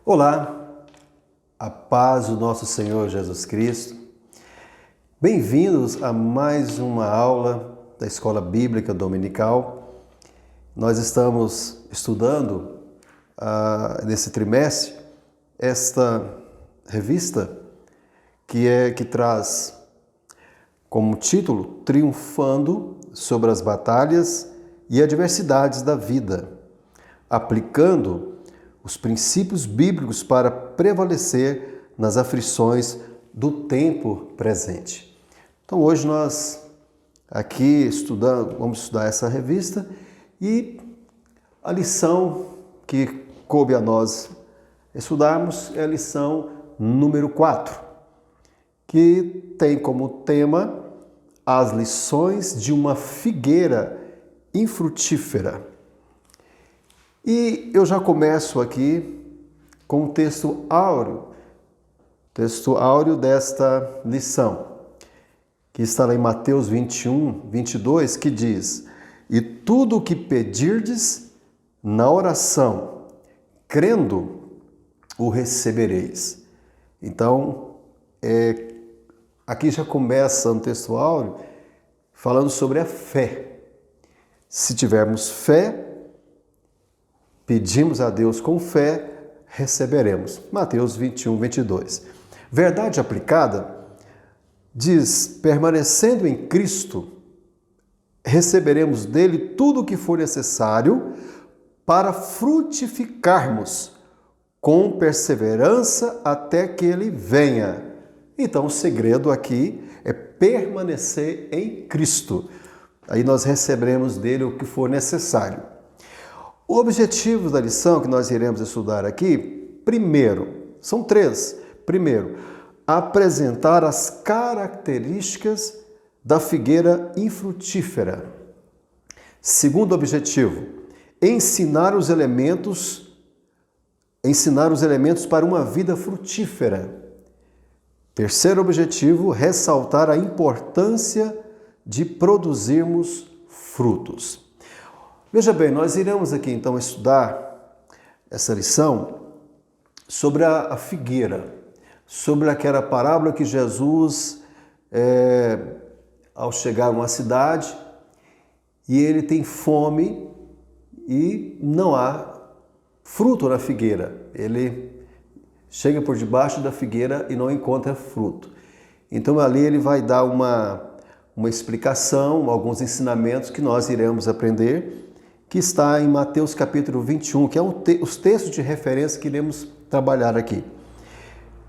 Olá, a paz do nosso Senhor Jesus Cristo. Bem-vindos a mais uma aula da Escola Bíblica Dominical. Nós estamos estudando nesse trimestre esta revista que traz como título Triunfando sobre as batalhas e adversidades da vida, aplicando os princípios bíblicos para prevalecer nas aflições do tempo presente. Então hoje nós aqui vamos estudar essa revista e a lição que coube a nós estudarmos é a lição número 4, que tem como tema as lições de uma figueira infrutífera. E eu já começo aqui com o texto áureo desta lição, que está lá em Mateus 21, 22, que diz: "E tudo o que pedirdes na oração, crendo, o recebereis." Então, aqui já começa no texto áureo falando sobre a fé. Se tivermos fé, pedimos a Deus com fé, receberemos. Mateus 21, 22. Verdade aplicada diz: permanecendo em Cristo, receberemos dele tudo o que for necessário para frutificarmos com perseverança até que ele venha. Então, o segredo aqui é permanecer em Cristo. Aí nós receberemos dele o que for necessário. O objetivo da lição que nós iremos estudar aqui, são três. Primeiro, apresentar as características da figueira infrutífera. Segundo objetivo, ensinar os elementos para uma vida frutífera. Terceiro objetivo, ressaltar a importância de produzirmos frutos. Veja bem, nós iremos aqui então estudar essa lição sobre a figueira, sobre aquela parábola que Jesus, ao chegar a uma cidade, e ele tem fome e não há fruto na figueira. Ele chega por debaixo da figueira e não encontra fruto. Então ali ele vai dar uma explicação, alguns ensinamentos que nós iremos aprender, que está em Mateus capítulo 21, que é os textos de referência que iremos trabalhar aqui.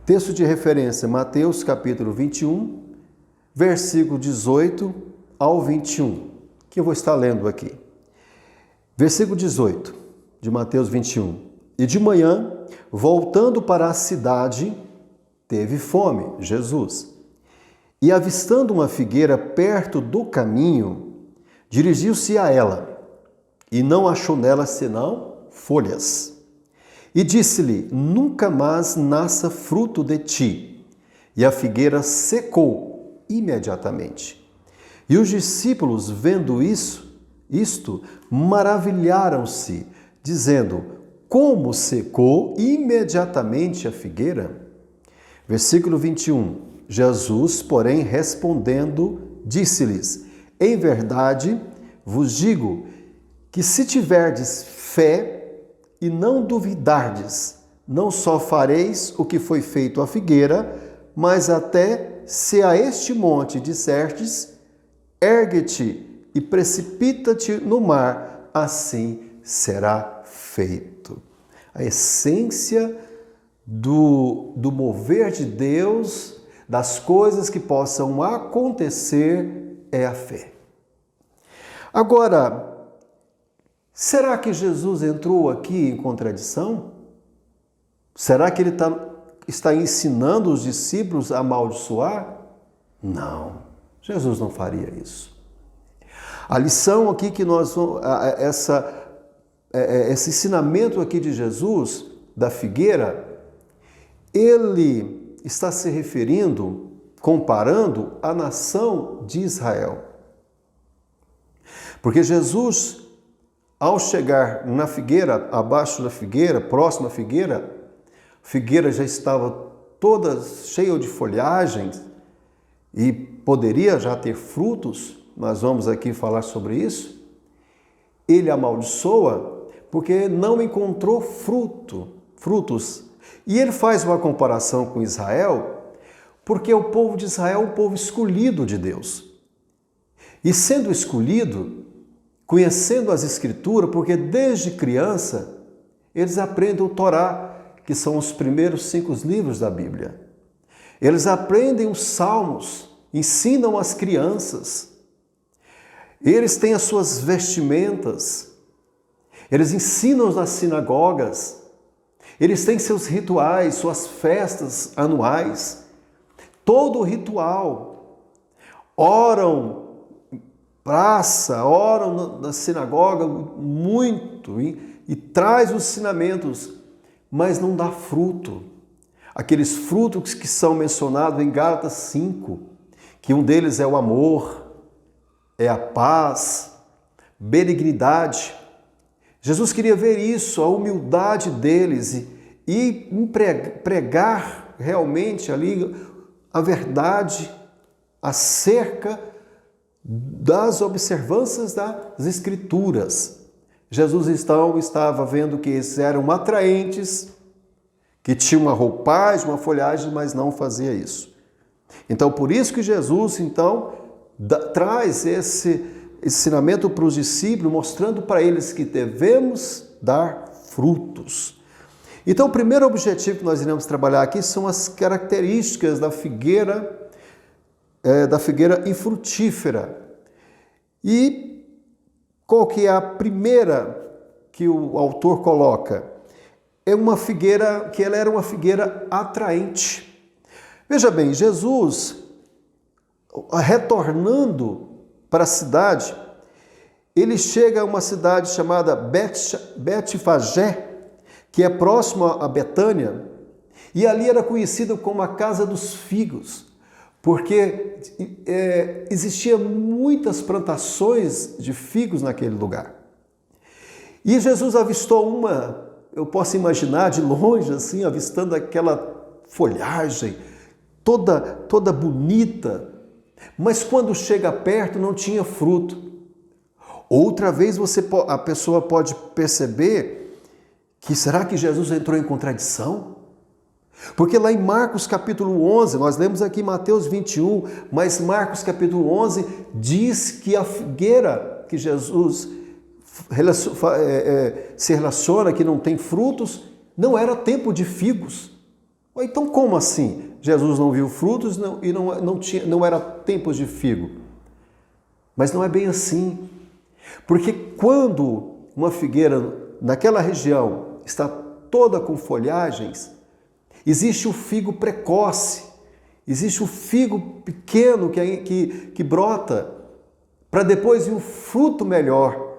Texto de referência, Mateus capítulo 21, versículo 18 ao 21, que eu vou estar lendo aqui. Versículo 18 de Mateus 21. "E de manhã, voltando para a cidade, teve fome, Jesus. E avistando uma figueira perto do caminho, dirigiu-se a ela, e não achou nela senão folhas. E disse-lhe: Nunca mais nasça fruto de ti. E a figueira secou imediatamente. E os discípulos, vendo isto, maravilharam-se, dizendo: Como secou imediatamente a figueira? Versículo 21. Jesus, porém, respondendo, disse-lhes: Em verdade vos digo que se tiverdes fé e não duvidardes, não só fareis o que foi feito à figueira, mas até se a este monte disserdes: ergue-te e precipita-te no mar, assim será feito. A essência do mover de Deus, das coisas que possam acontecer, é a fé. Agora, será que Jesus entrou aqui em contradição? Será que ele está ensinando os discípulos a amaldiçoar? Não, Jesus não faria isso. A lição aqui que esse ensinamento aqui de Jesus, da figueira, ele está se referindo, comparando a nação de Israel. Porque Jesus, ao chegar na figueira, abaixo da figueira, próximo à figueira, figueira já estava toda cheia de folhagens e poderia já ter frutos, nós vamos aqui falar sobre isso, ele amaldiçoa porque não encontrou frutos. E ele faz uma comparação com Israel, porque o povo de Israel é um povo escolhido de Deus. E sendo escolhido, conhecendo as Escrituras, porque desde criança eles aprendem o Torá, que são os primeiros 5 livros da Bíblia. Eles aprendem os Salmos, ensinam as crianças. Eles têm as suas vestimentas, eles ensinam nas sinagogas, eles têm seus rituais, suas festas anuais, todo o ritual. Oram em praça, oram na sinagoga muito e traz os ensinamentos, mas não dá fruto. Aqueles frutos que são mencionados em Gálatas 5, que um deles é o amor, é a paz, benignidade. Jesus queria ver isso, a humildade deles e pregar realmente ali a verdade acerca das observâncias das Escrituras. Jesus então estava vendo que eles eram atraentes, que tinham uma roupagem, uma folhagem, mas não fazia isso. Então, por isso que Jesus, então, traz esse ensinamento para os discípulos, mostrando para eles que devemos dar frutos. Então, o primeiro objetivo que nós iremos trabalhar aqui são as características da figueira infrutífera. E qual que é a primeira que o autor coloca? É uma figueira, que ela era uma figueira atraente. Veja bem, Jesus, retornando para a cidade, ele chega a uma cidade chamada Betfagé, que é próximo a Betânia, e ali era conhecida como a Casa dos Figos, porque existiam muitas plantações de figos naquele lugar. E Jesus avistou uma, eu posso imaginar de longe, assim, avistando aquela folhagem toda bonita, mas quando chega perto não tinha fruto. Outra vez a pessoa pode perceber que será que Jesus entrou em contradição? Porque lá em Marcos capítulo 11, nós lemos aqui Mateus 21, mas Marcos capítulo 11 diz que a figueira que Jesus se relaciona, que não tem frutos, não era tempo de figos. Então como assim? Jesus não viu frutos e não era tempo de figo. Mas não é bem assim. Porque quando uma figueira naquela região está toda com folhagens, existe o figo precoce, existe o figo pequeno que brota, para depois vir um fruto melhor.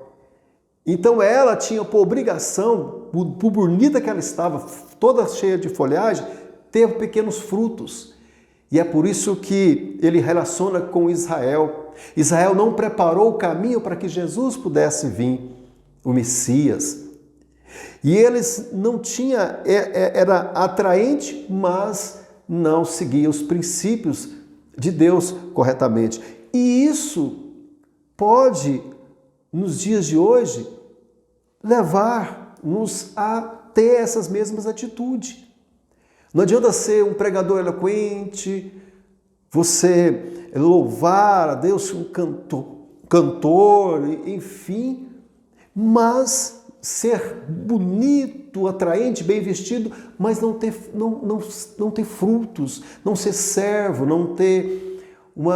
Então ela tinha por obrigação, por bonita que ela estava, toda cheia de folhagem, ter pequenos frutos. E é por isso que ele relaciona com Israel. Israel não preparou o caminho para que Jesus pudesse vir, o Messias. E eles não tinham, era atraente, mas não seguia os princípios de Deus corretamente. E isso pode, nos dias de hoje, levar-nos a ter essas mesmas atitudes. Não adianta ser um pregador eloquente, você louvar a Deus, um cantor, enfim, mas ser bonito, atraente, bem vestido, mas não ter frutos, não ser servo, não ter um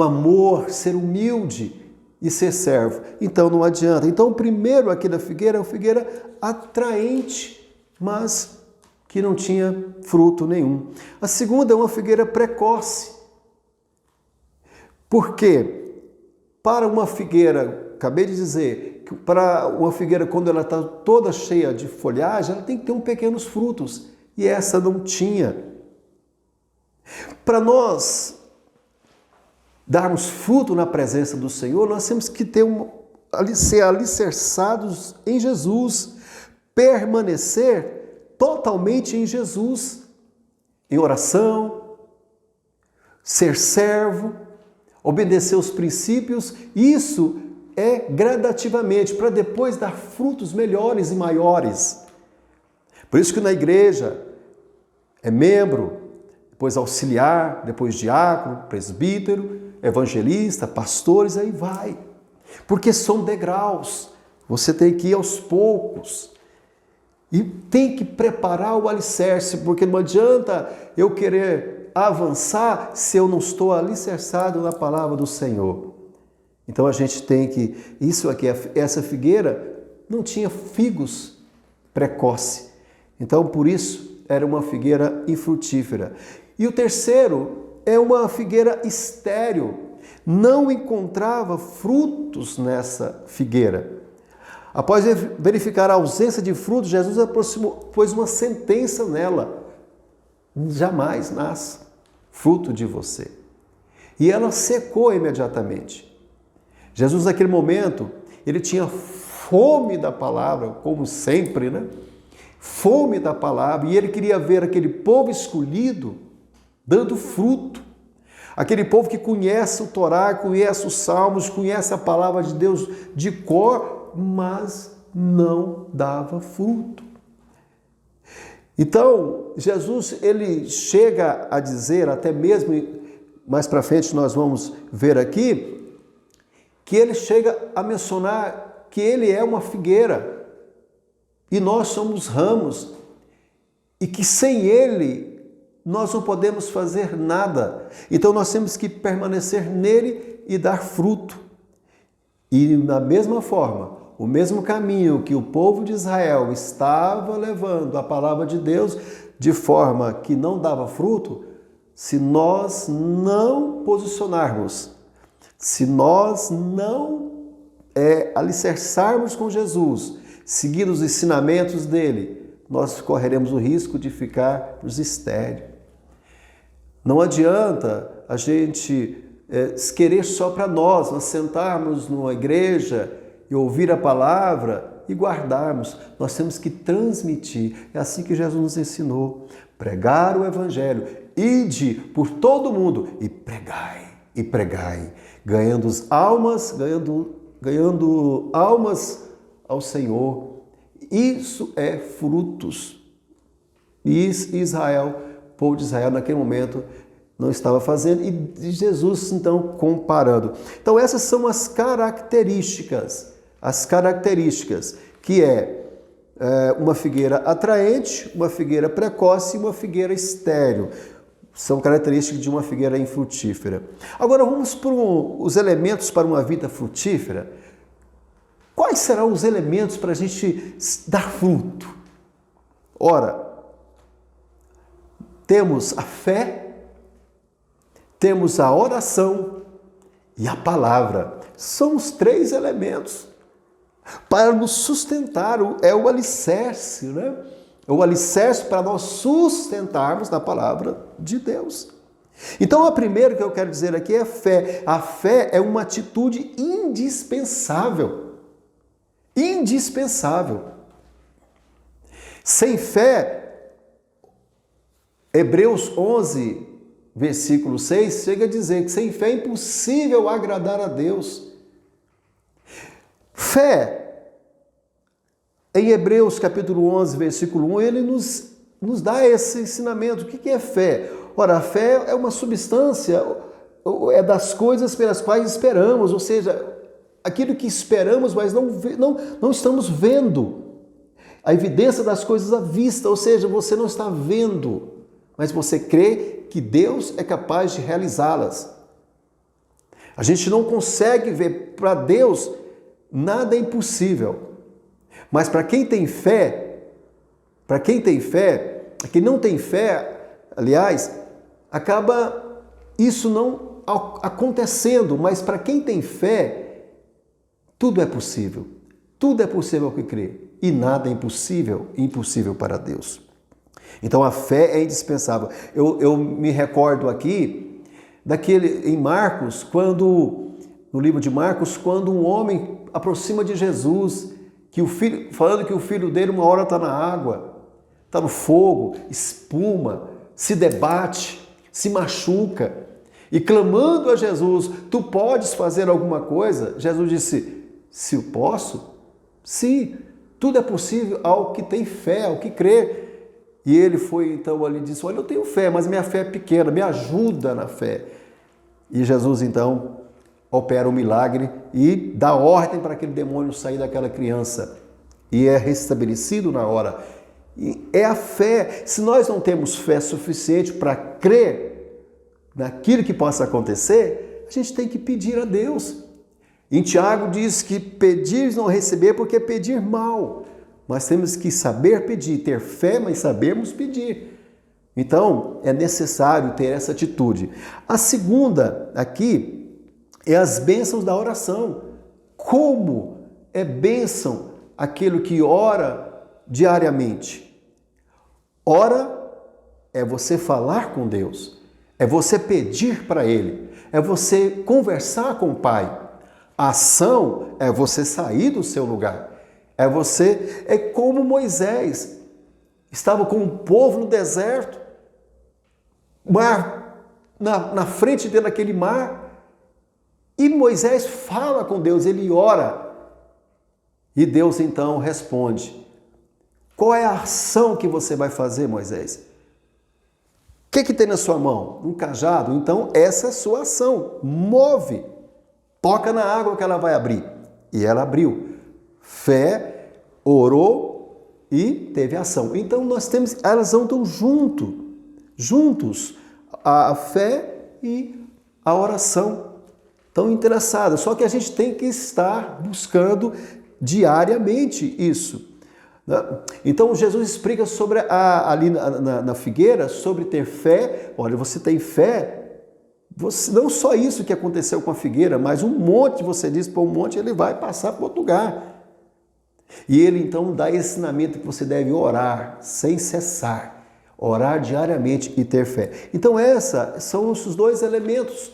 amor, ser humilde e ser servo. Então não adianta. Então o primeiro aqui da figueira é uma figueira atraente, mas que não tinha fruto nenhum. A segunda é uma figueira precoce. Por quê? Para uma figueira, acabei de dizer, que para uma figueira, quando ela está toda cheia de folhagem, ela tem que ter pequenos frutos. E essa não tinha. Para nós darmos fruto na presença do Senhor, nós temos que ser alicerçados em Jesus, permanecer totalmente em Jesus, em oração, ser servo, obedecer os princípios. Isso é gradativamente, para depois dar frutos melhores e maiores. Por isso que na igreja é membro, depois auxiliar, depois diácono, presbítero, evangelista, pastores, aí vai. Porque são degraus. Você tem que ir aos poucos. E tem que preparar o alicerce, porque não adianta eu querer avançar se eu não estou alicerçado na palavra do Senhor. Então a gente tem que... Isso aqui, essa figueira não tinha figos precoce. Então por isso era uma figueira infrutífera. E o terceiro é uma figueira estéril. Não encontrava frutos nessa figueira. Após verificar a ausência de frutos, Jesus pôs uma sentença nela. Jamais nasce fruto de você. E ela secou imediatamente. Jesus, naquele momento, ele tinha fome da palavra, como sempre, né? Fome da palavra, e ele queria ver aquele povo escolhido dando fruto. Aquele povo que conhece o Torá, conhece os Salmos, conhece a palavra de Deus de cor, mas não dava fruto. Então, Jesus, ele chega a dizer, até mesmo mais para frente nós vamos ver aqui, que ele chega a mencionar que ele é uma figueira e nós somos ramos e que sem ele nós não podemos fazer nada. Então nós temos que permanecer nele e dar fruto. E da mesma forma, o mesmo caminho que o povo de Israel estava levando a palavra de Deus de forma que não dava fruto, se nós não posicionarmos, se nós não alicerçarmos com Jesus, seguir os ensinamentos dele, nós correremos o risco de ficarmos estéreis. Não adianta a gente querer só para nós sentarmos numa igreja e ouvir a palavra e guardarmos. Nós temos que transmitir. É assim que Jesus nos ensinou. Pregar o evangelho. Ide por todo mundo e pregai, ganhando almas ao Senhor. Isso é frutos. E Israel, o povo de Israel naquele momento não estava fazendo, e Jesus então comparando. Então essas são as características que é uma figueira atraente, uma figueira precoce e uma figueira estéril. São características de uma figueira infrutífera. Agora vamos para os elementos para uma vida frutífera. Quais serão os elementos para a gente dar fruto? Ora, temos a fé, temos a oração e a palavra. São os três elementos para nos sustentar, é o alicerce, né? É o alicerce para nós sustentarmos na palavra de Deus. Então, a primeira que eu quero dizer aqui é a fé. A fé é uma atitude indispensável. Indispensável. Sem fé, Hebreus 11, versículo 6, chega a dizer que sem fé é impossível agradar a Deus. Fé, em Hebreus capítulo 11, versículo 1, ele nos dá esse ensinamento. O que é fé? Ora, a fé é uma substância, é das coisas pelas quais esperamos, ou seja, aquilo que esperamos, mas não estamos vendo. A evidência das coisas à vista, ou seja, você não está vendo, mas você crê que Deus é capaz de realizá-las. A gente não consegue ver, para Deus nada é impossível. Mas para quem tem fé, quem não tem fé, aliás, acaba isso não acontecendo, mas para quem tem fé, tudo é possível. Tudo é possível ao que crê. E nada é impossível para Deus. Então a fé é indispensável. Eu me recordo aqui em Marcos, no livro de Marcos, quando um homem aproxima de Jesus, falando que o filho dele uma hora está na água. está no fogo, espuma, se debate, se machuca. E clamando a Jesus, tu podes fazer alguma coisa? Jesus disse, se eu posso? Sim, tudo é possível ao que tem fé, ao que crê. E ele foi então ali e disse, olha, eu tenho fé, mas minha fé é pequena, me ajuda na fé. E Jesus então opera um milagre e dá ordem para aquele demônio sair daquela criança. E é restabelecido na hora. E é a fé. Se nós não temos fé suficiente para crer naquilo que possa acontecer, a gente tem que pedir a Deus. Em Tiago diz que pedir não receber porque é pedir mal. Nós temos que saber pedir, ter fé, mas sabermos pedir. Então, é necessário ter essa atitude. A segunda aqui é as bênçãos da oração. Como é bênção aquele que ora diariamente? Ora é você falar com Deus, é você pedir para Ele, é você conversar com o Pai. A ação é você sair do seu lugar. É como Moisés estava com o povo no deserto, mar na frente dele, aquele mar, e Moisés fala com Deus, ele ora, e Deus então responde. Qual é a ação que você vai fazer, Moisés? O que tem na sua mão? Um cajado? Então essa é a sua ação, move, toca na água que ela vai abrir. E ela abriu. Fé, orou e teve ação. Então elas andam juntos, a fé e a oração. Estão interessadas. Só que a gente tem que estar buscando diariamente isso. Então Jesus explica sobre ali na figueira, sobre ter fé. Olha, você tem fé. Não só isso que aconteceu com a figueira, mas um monte, você diz para um monte, ele vai passar para outro lugar. E ele então dá esse ensinamento que você deve orar sem cessar, orar diariamente e ter fé. Então esses são os dois elementos.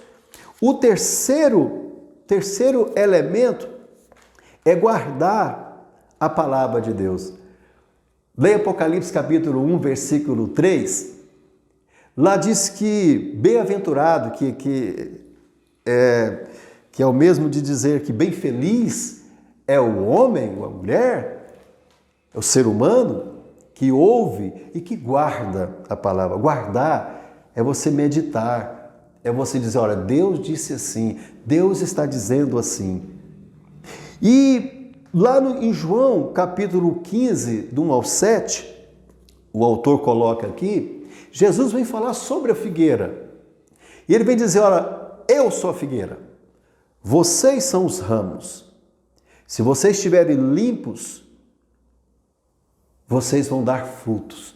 O terceiro elemento é guardar a palavra de Deus. Leia Apocalipse capítulo 1, versículo 3. Lá diz que bem-aventurado, que é o mesmo de dizer que bem feliz é o homem, a mulher, é o ser humano que ouve e que guarda a palavra. Guardar é você meditar, é você dizer, olha, Deus disse assim, Deus está dizendo assim. E lá em João, capítulo 15, do 1 ao 7, o autor coloca aqui, Jesus vem falar sobre a figueira. E ele vem dizer, olha, eu sou a figueira, vocês são os ramos. Se vocês estiverem limpos, vocês vão dar frutos.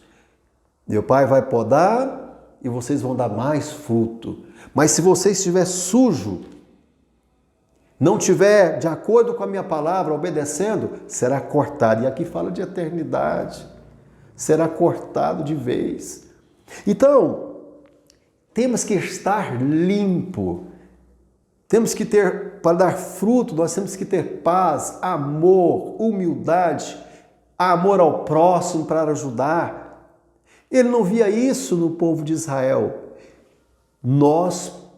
Meu Pai vai podar e vocês vão dar mais fruto. Mas se você estiver sujo, não estiver de acordo com a minha palavra, obedecendo, será cortado. E aqui fala de eternidade. Será cortado de vez. Então, temos que estar limpo. Temos que ter, para dar fruto, nós temos que ter paz, amor, humildade, amor ao próximo para ajudar. Ele não via isso no povo de Israel.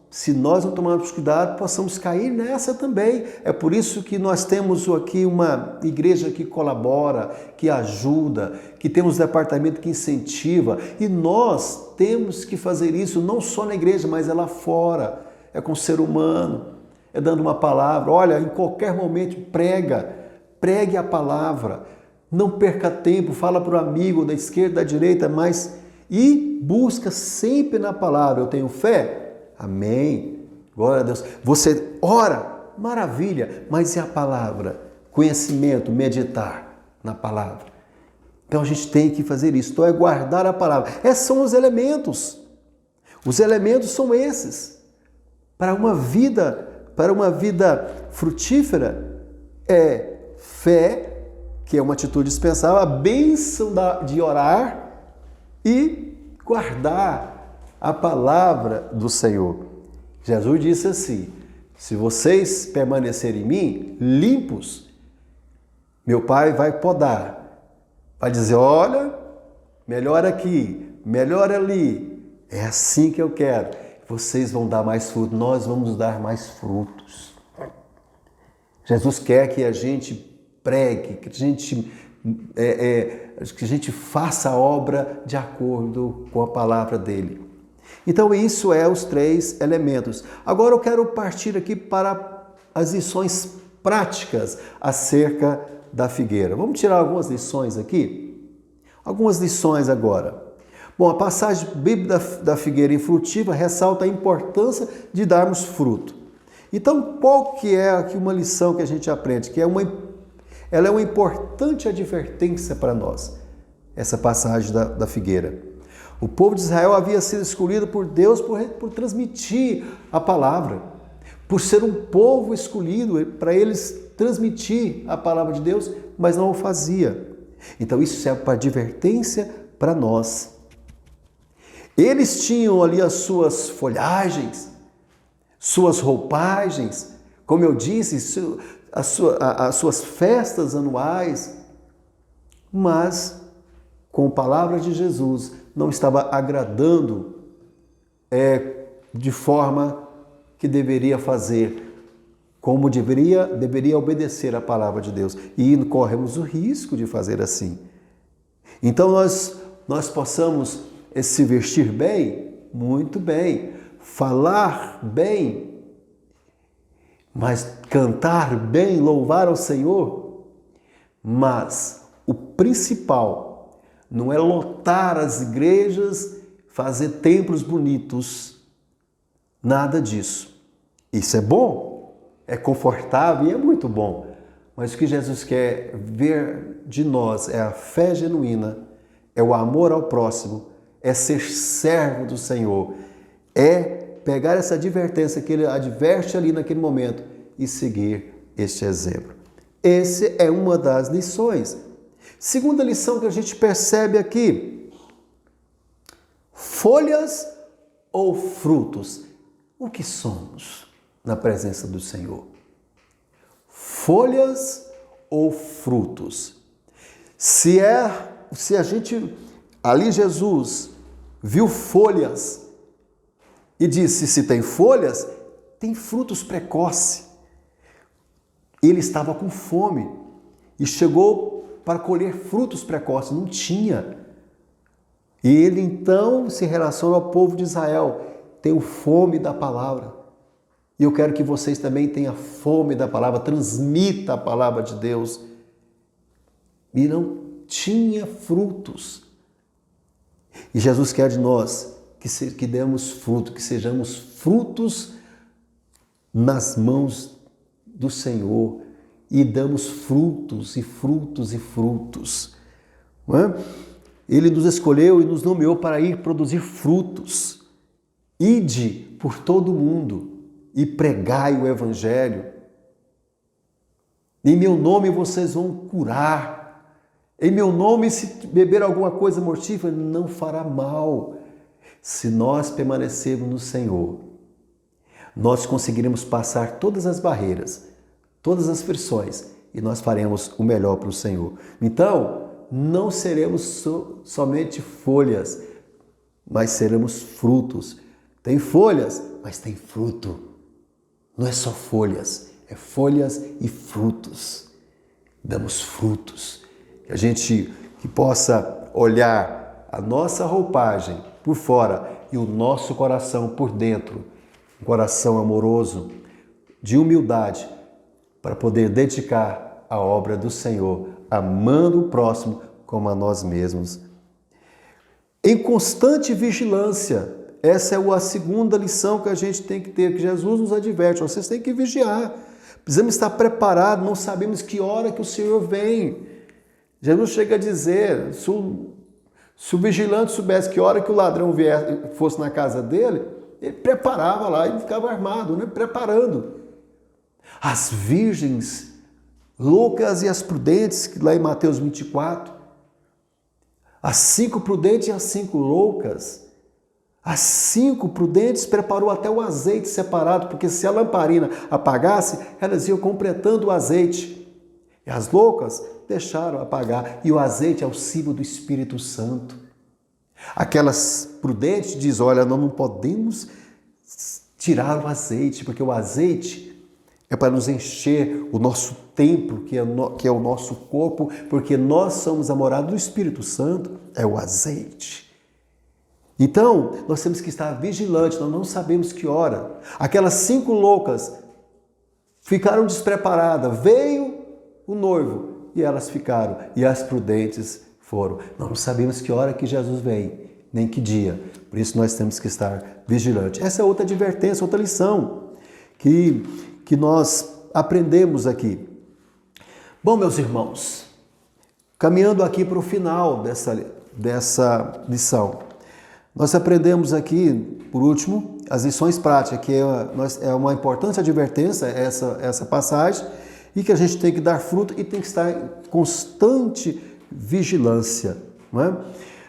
Se nós não tomarmos cuidado, possamos cair nessa também. É por isso que nós temos aqui uma igreja que colabora, que ajuda, que temos um departamento que incentiva. E nós temos que fazer isso não só na igreja, mas é lá fora. É com o ser humano, é dando uma palavra. Olha, em qualquer momento pregue a palavra. Não perca tempo, fala para o amigo da esquerda, da direita, e busca sempre na palavra. Eu tenho fé? Amém. Glória a Deus. Você ora, maravilha, mas e a palavra? Conhecimento, meditar na palavra. Então a gente tem que fazer isso. Então é guardar a palavra. Esses são os elementos. Os elementos são esses. Para uma vida frutífera é fé, que é uma atitude dispensável, a bênção de orar e guardar a palavra do Senhor. Jesus disse assim, se vocês permanecerem em mim, limpos, meu Pai vai podar, vai dizer, olha, melhor aqui, melhor ali. É assim que eu quero. Vocês vão dar mais fruto, nós vamos dar mais frutos. Jesus quer que a gente pregue, que a gente faça a obra de acordo com a palavra dele. Então isso é os 3 elementos. Agora eu quero partir aqui para as lições práticas acerca da figueira. Vamos tirar algumas lições aqui? Algumas lições agora. Bom, a passagem bíblica da figueira infrutífera ressalta a importância de darmos fruto. Então, qual que é aqui uma lição que a gente aprende? Ela é uma importante advertência para nós, essa passagem da figueira. O povo de Israel havia sido escolhido por Deus por transmitir a palavra, por ser um povo escolhido para eles transmitir a palavra de Deus, mas não o fazia. Então, isso serve para advertência para nós. Eles tinham ali as suas folhagens, suas roupagens, como eu disse, as suas festas anuais, mas com a palavra de Jesus não estava agradando de forma que deveria fazer, como deveria obedecer a palavra de Deus. E corremos o risco de fazer assim. Então nós possamos se vestir bem, muito bem, falar bem, mas cantar bem, louvar ao Senhor. Mas o principal não é lotar as igrejas, fazer templos bonitos, nada disso. Isso é bom, é confortável e é muito bom. Mas o que Jesus quer ver de nós é a fé genuína, é o amor ao próximo, é ser servo do Senhor, é pegar essa advertência que ele adverte ali naquele momento e seguir este exemplo. Essa é uma das lições. Segunda lição que a gente percebe aqui: folhas ou frutos? O que somos na presença do Senhor? Folhas ou frutos? Se a gente, ali Jesus viu folhas e disse: se tem folhas, tem frutos precoces. Ele estava com fome e chegou para colher frutos precoces, não tinha. E ele então se relaciona ao povo de Israel: tenho fome da palavra. E eu quero que vocês também tenham fome da palavra, transmita a palavra de Deus. E não tinha frutos. E Jesus quer de nós que demos fruto, que sejamos frutos nas mãos do Senhor e damos frutos e frutos e frutos. Não é? Ele nos escolheu e nos nomeou para ir produzir frutos. Ide por todo o mundo e pregai o Evangelho. Em meu nome vocês vão curar. Em meu nome, se beber alguma coisa mortífera, não fará mal. Se nós permanecermos no Senhor, nós conseguiremos passar todas as barreiras, todas as frições, e nós faremos o melhor para o Senhor. Então, não seremos somente folhas, mas seremos frutos. Tem folhas, mas tem fruto. Não é só folhas, é folhas e frutos. Damos frutos. Que a gente possa olhar a nossa roupagem por fora e o nosso coração por dentro. Um coração amoroso, de humildade, para poder dedicar a obra do Senhor, amando o próximo como a nós mesmos. Em constante vigilância. Essa é a segunda lição que a gente tem que ter, que Jesus nos adverte. Vocês têm que vigiar. Precisamos estar preparados, não sabemos que hora que o Senhor vem. Jesus chega a dizer, se o vigilante soubesse que hora que o ladrão fosse na casa dele, ele preparava lá, ele ficava armado, né? Preparando. As virgens loucas e as prudentes, que lá em Mateus 24, as 5 prudentes e as 5 loucas, as 5 prudentes preparou até o azeite separado, porque se a lamparina apagasse, elas iam completando o azeite. E as loucas deixaram apagar. E o azeite é o símbolo do Espírito Santo. Aquelas prudentes dizem, olha, nós não podemos tirar o azeite, porque o azeite é para nos encher o nosso templo, que é o nosso corpo, porque nós somos a morada do Espírito Santo, é o azeite. Então, nós temos que estar vigilantes, nós não sabemos que hora. Aquelas 5 loucas ficaram despreparadas, veio o noivo e elas ficaram, e as prudentes foram. Nós não sabemos que hora que Jesus vem, nem que dia. Por isso nós temos que estar vigilantes. Essa é outra advertência, outra lição que nós aprendemos aqui. Bom, meus irmãos, caminhando aqui para o final dessa lição, nós aprendemos aqui, por último, as lições práticas, que é uma importante advertência, essa passagem, e que a gente tem que dar fruto e tem que estar em constante vigilância. Não é?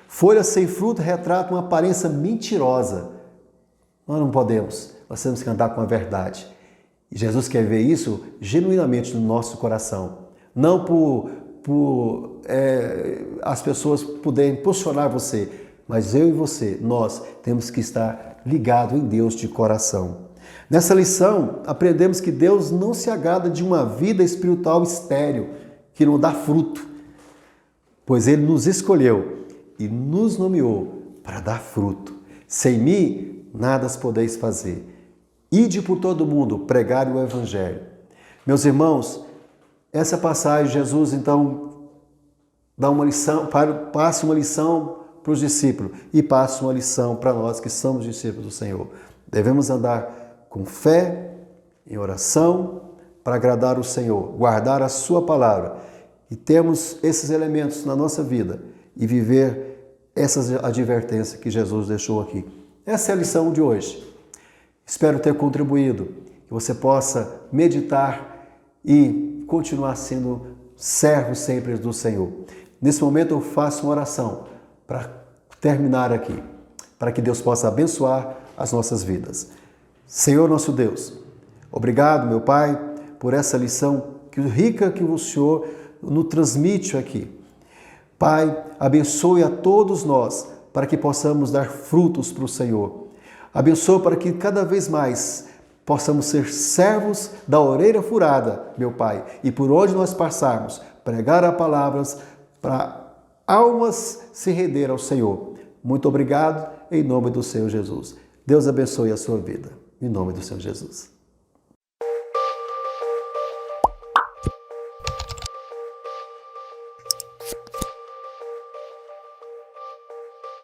Folhas sem fruto retratam uma aparência mentirosa. Nós não podemos, nós temos que andar com a verdade. E Jesus quer ver isso genuinamente no nosso coração. Não por as pessoas poderem impulsionar você, mas eu e você, nós temos que estar ligados em Deus de coração. Nessa lição, aprendemos que Deus não se agrada de uma vida espiritual estéril, que não dá fruto, pois Ele nos escolheu e nos nomeou para dar fruto. Sem mim, nada podeis fazer. Ide por todo mundo, pregai o Evangelho. Meus irmãos, essa passagem, Jesus então dá uma lição, passa uma lição para os discípulos e passa uma lição para nós que somos discípulos do Senhor. Devemos andar com fé, em oração, para agradar o Senhor, guardar a sua palavra e temos esses elementos na nossa vida e viver essas advertências que Jesus deixou aqui. Essa é a lição de hoje. Espero ter contribuído, que você possa meditar e continuar sendo servo sempre do Senhor. Nesse momento eu faço uma oração para terminar aqui, para que Deus possa abençoar as nossas vidas. Senhor nosso Deus, obrigado, meu Pai, por essa lição rica que o Senhor nos transmite aqui. Pai, abençoe a todos nós para que possamos dar frutos para o Senhor. Abençoe para que cada vez mais possamos ser servos da orelha furada, meu Pai, e por onde nós passarmos, pregar a palavras para almas se render ao Senhor. Muito obrigado, em nome do Senhor Jesus. Deus abençoe a sua vida, em nome do Senhor Jesus.